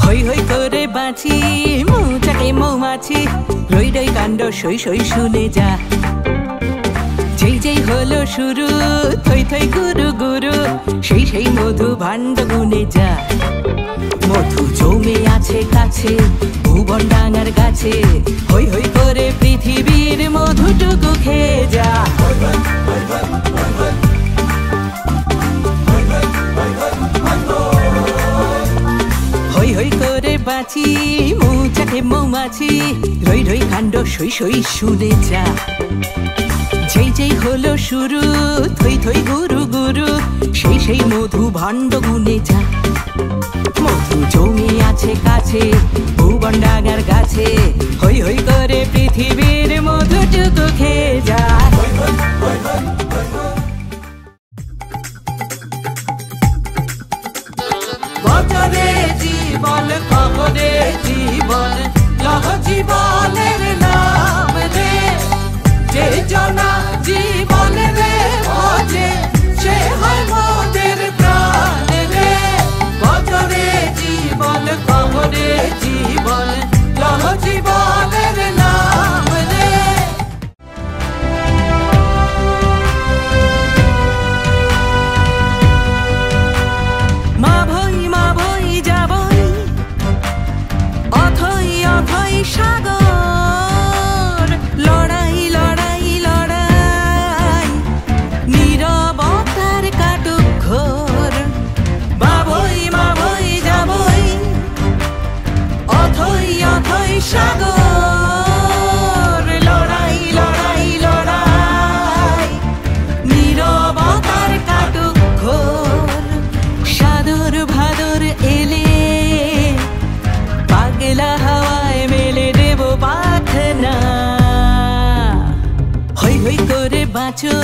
হই হই করে বাঁচি মৌচাকে মৌমাছি, রই রই কাণ্ড সই সই শুনে যা। যেই যেই হলো শুরু থই থই গুরু গুরু, সেই সেই মধু ভাণ্ড গুনে যা। মধু জমে আছে কাছে ভুবন ডাঙার গাছে, হই হই করে পৃথিবীর মধুটুকু খেয়ে যা। হই হই করে বাঁচি মৌচাকে মৌমাছি, রই রই কাণ্ড সই সই শুনে যা। যেই যেই হলো শুরু থই থই গুরু গুরু, সেই সেই মধু ভাণ্ড গুনে যা। মধু জমে আছে কাছে ভুবন ডাঙার গাছে, হই হই করে পৃথিবীর মধুটুকু খেয়ে যা। বছরে জীবন খবরে জীবন, লহ জীবনের নাম রে। যে জনা জীবন রে ভজে, সে হয় মোদের প্রাণ রে। বছরে জীবন খবরে জীবন, লহ জীবনের নাম রে। মা ভই যাবই, অথই অথই সাগর। লড়াই লড়াই লড়াই, নীরবতার কাটুক ঘোর। মা ভই যাবই, অথই অথই সাগর। লড়াই লড়াই লড়াই, নীরবতার কাটুক ঘোর। সাদর ভাদর এলে পাগলা হাওয়ায় মেলে দেব প্রার্থনা। হই হই করে বাঁচো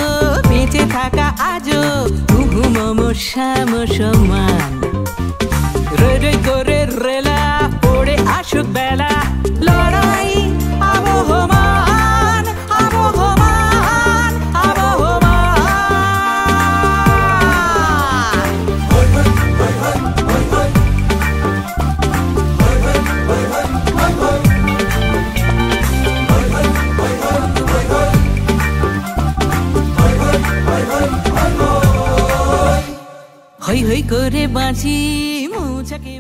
বেঁচে থাকা আজও, তুহু মম শ্যাম সমান। রই রই করে রেলা পড়ে আসুক বেলা, লড়াই আবহমান আবহমান আবহমান। হই হই করে বাঁচি মৌচাকে